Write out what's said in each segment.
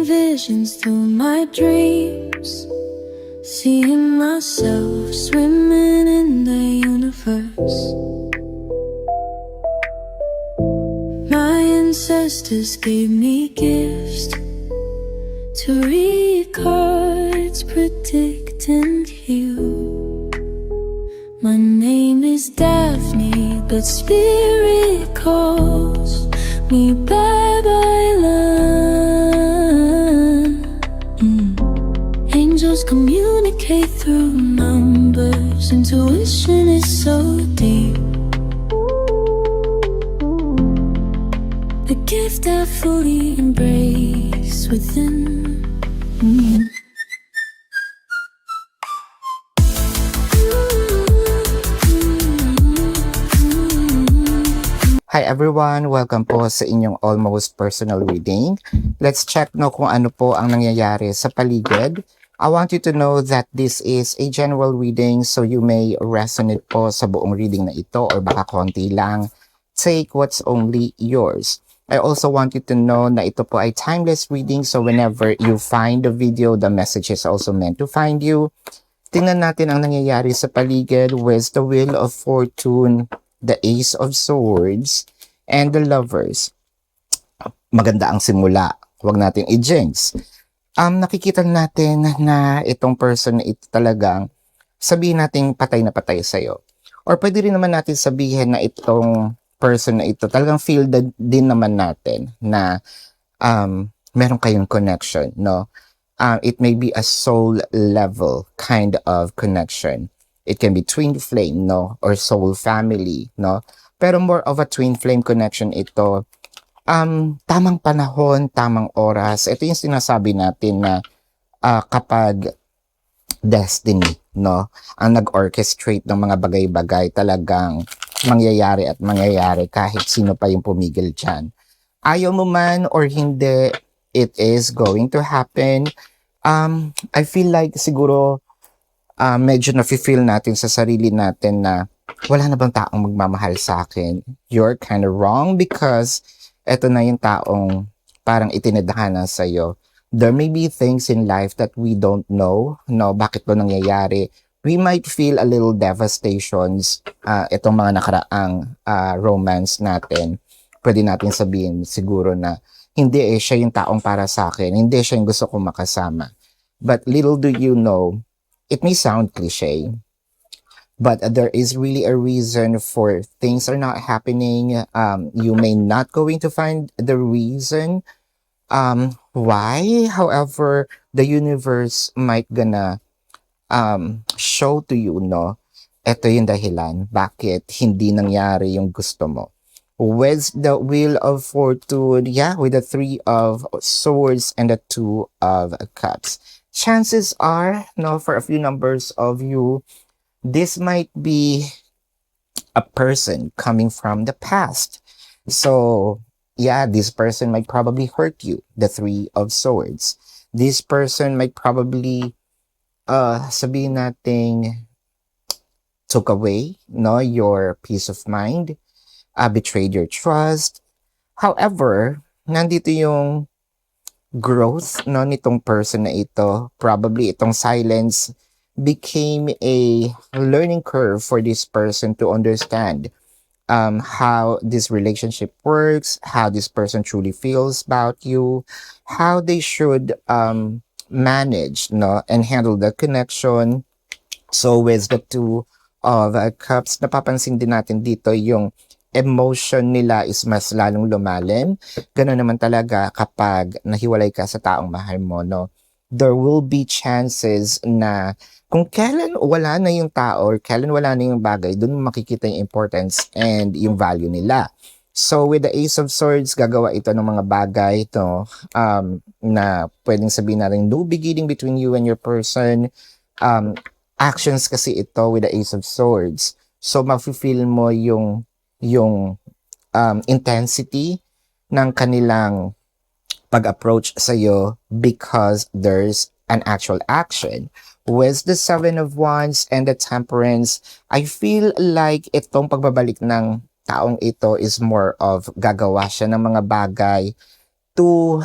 visions through my dreams, seeing myself swimming in the universe. My ancestors gave me gifts to read cards, predict and heal. My name is Daphne, but spirit calls me Babylon. Angels communicate through numbers. Intuition is so deep. The gift I fully embrace within. Hi everyone! Welcome po sa inyong almost personal reading. Let's check no kung ano po ang nangyayari sa paligid. I want you to know that this is a general reading, so you may resonate po sa buong reading na ito or baka konti lang. Take what's only yours. I also want you to know na ito po ay timeless reading, so whenever you find the video, the message is also meant to find you. Tingnan natin ang nangyayari sa paligid with the Wheel of Fortune, the Ace of Swords, and the Lovers. Maganda ang simula. Huwag natin i-jinx. Nakikita natin na itong person na ito talagang sabihin natin patay na patay sa'yo. Or pwede rin naman natin sabihin na itong person na ito talagang feel din naman natin na meron kayong connection, no? It may be a soul level kind of connection. It can be twin flame, no? Or soul family, no? Pero more of a twin flame connection ito. Tamang panahon, tamang oras. Ito yung sinasabi natin na kapag destiny, no? Ang nag-orchestrate ng mga bagay-bagay talagang mangyayari at mangyayari kahit sino pa yung pumigil dyan. Ayaw mo man or hindi, it is going to happen. I feel like siguro medyo nafe-feel natin sa sarili natin na wala na bang taong magmamahal sa akin? You're kind of wrong because eto na yung taong parang itinadhana sa'yo. There may be things in life that we don't know, no? Bakit ba nangyayari? We might feel a little devastations itong mga nakaraang romance natin. Pwede natin sabihin siguro na hindi siya yung taong para sa akin. Hindi siya yung gusto kong makasama. But little do you know, it may sound cliche, but there is really a reason for things are not happening. You may not going to find the reason why. However, the universe might gonna show to you, no? Ito yung dahilan bakit hindi nangyari yung gusto mo. With the Wheel of Fortune, with the Three of Swords and the Two of Cups. Chances are, no, for a few numbers of you, this might be a person coming from the past. So, this person might probably hurt you, the Three of Swords. This person might probably, sabihin nating, took away, no, your peace of mind, betrayed your trust. However, nandito yung growth, no, nitong person na ito. Probably itong silence became a learning curve for this person to understand how this relationship works, how this person truly feels about you, how they should manage, no, and handle the connection. So with the Two of Cups, napapansin din natin dito yung emotion nila is mas lalong lumalim. Ganun naman talaga kapag nahiwalay ka sa taong mahal mo, no? There will be chances na kung kailan wala na yung tao or kailan wala na yung bagay, dun mo makikita yung importance and yung value nila. So with the Ace of Swords, gagawa ito ng mga bagay ito na pwedeng sabihin natin no beginning between you and your person. Actions kasi ito with the Ace of Swords. So mafe-feel mo yung intensity ng kanilang pag-approach sa'yo because there's an actual action. With the Seven of Wands and the Temperance, I feel like itong pagbabalik ng taong ito is more of gagawa siya ng mga bagay to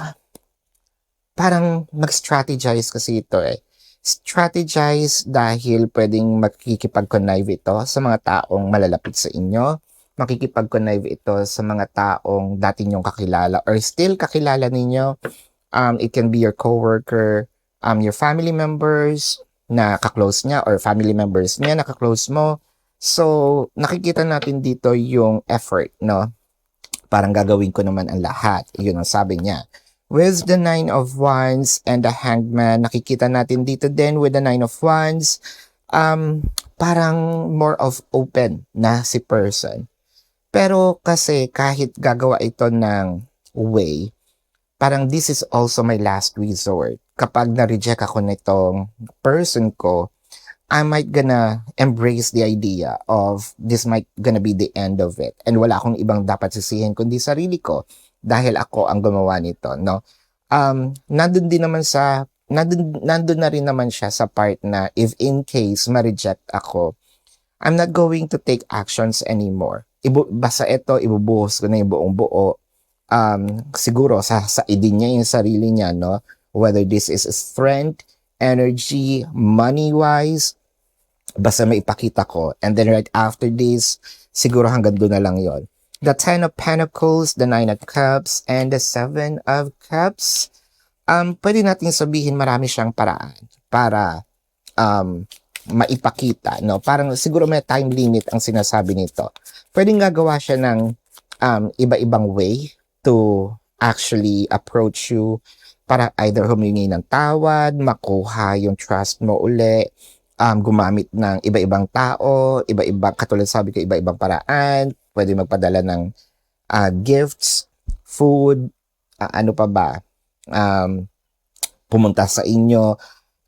parang mag-strategize kasi ito eh. Strategize dahil pwedeng makikipag-connive ito sa mga taong malalapit sa inyo. Makikipag-connive ito sa mga taong dati nyong kakilala or still kakilala ninyo. It can be your coworker, your family members na kaklose niya or family members niya na kaklose mo. So, nakikita natin dito yung effort, no? Parang gagawin ko naman ang lahat. Yun ang sabi niya. With the 9 of Wands and the Hanged Man, nakikita natin dito din with the 9 of Wands, parang more of open na si person. Pero kasi kahit gagawa ito ng way, parang this is also my last resort. Kapag na-reject ako nitong person ko, I might gonna embrace the idea of this might gonna be the end of it. And wala akong ibang dapat sisihin kundi sarili ko dahil ako ang gumawa nito, no? Nandun na rin naman siya sa part na if in case ma-reject ako, I'm not going to take actions anymore. Basta ito, ibubuhos ko na yung buong buo. Siguro sa idin niya yung sarili niya, no? Whether this is strength, energy, money-wise, basta may ipakita ko. And then right after this, siguro hanggang doon na lang yon. The 10 of Pentacles, the 9 of Cups, and the 7 of Cups. Pwede natin sabihin marami siyang paraan para maipakita, no? Parang siguro may time limit ang sinasabi nito. Pwedeng gagawa siya ng iba-ibang way to actually approach you para either humingi ng tawad, makuha yung trust mo uli, gumamit ng iba-ibang tao, iba-ibang, katulad sabi ko, iba-ibang paraan, pwede magpadala ng gifts, food, ano pa ba, pumunta sa inyo,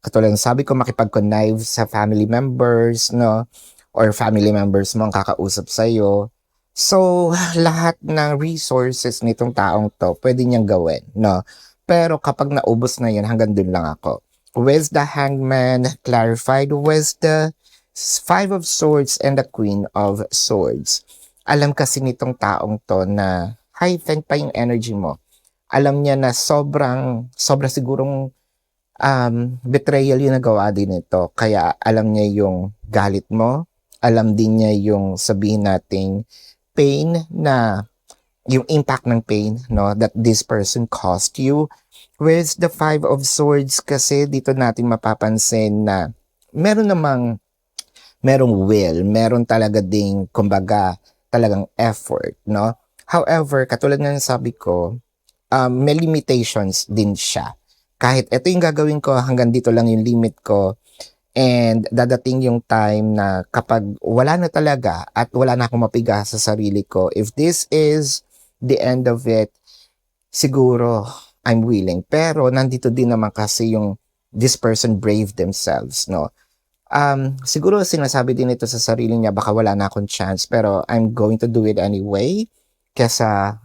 katulad sabi ko, makipag-connive sa family members, no? Or family members mo ang kakausap sa'yo. So, lahat ng resources nitong taong to, pwede niyang gawin, no? Pero kapag naubos na yun, hanggang dun lang ako. With the Hangman clarified, with the 5 of Swords and the Queen of Swords. Alam kasi nitong taong to na heightened pa yung energy mo. Alam niya na sobra sigurong betrayal yung nagawa din ito. Kaya alam niya yung galit mo. Alam din niya yung sabihin nating pain na yung impact ng pain, no, that this person caused you. With the 5 of Swords kasi dito natin mapapansin na merong will, meron talaga ding kumbaga talagang effort, no? However, katulad ng sabi ko, may limitations din siya. Kahit ito yung gagawin ko, hanggang dito lang yung limit ko. And dadating yung time na kapag wala na talaga at wala na akong mapiga sa sarili ko, if this is the end of it, siguro I'm willing. Pero nandito din naman kasi yung this person brave themselves, no? Siguro sinasabi din ito sa sarili niya, baka wala na akong chance, pero I'm going to do it anyway kesa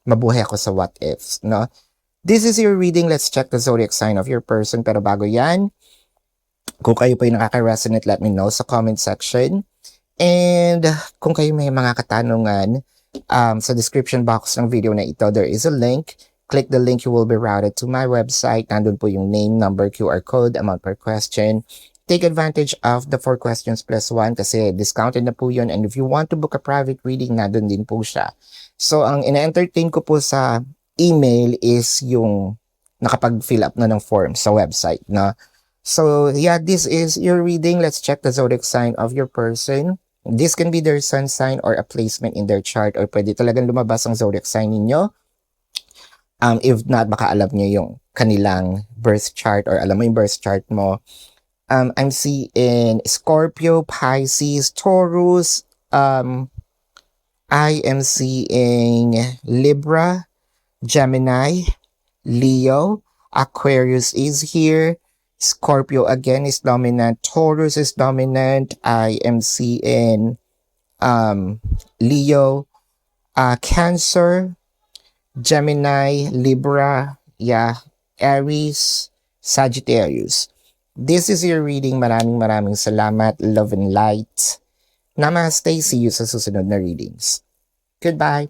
mabuhay ako sa what ifs, no? This is your reading. Let's check the zodiac sign of your person. Pero bago yan, kung kayo po yung nakaka-resonate, let me know sa comment section. And kung kayo may mga katanungan, sa description box ng video na ito, there is a link. Click the link, you will be routed to my website. Nandun po yung name, number, QR code, amount per question. Take advantage of the 4 questions plus 1 kasi discounted na po yun. And if you want to book a private reading, nandun din po siya. So, ang ina-entertain ko po sa email is yung nakapag-fill up na ng form sa website, no? So, yeah, this is your reading. Let's check the zodiac sign of your person. This can be their sun sign or a placement in their chart or pwede talagang lumabas ang zodiac sign ninyo. If not, baka alam nyo yung kanilang birth chart or alam mo yung birth chart mo. I'm seeing Scorpio, Pisces, Taurus. I am seeing Libra, Gemini, Leo, Aquarius is here. Scorpio again is dominant. Taurus is dominant. I am seeing Leo, Cancer, Gemini, Libra, Aries, Sagittarius. This is your reading. Maraming salamat. Love and light. Namaste. See you sa susunod na readings. Goodbye.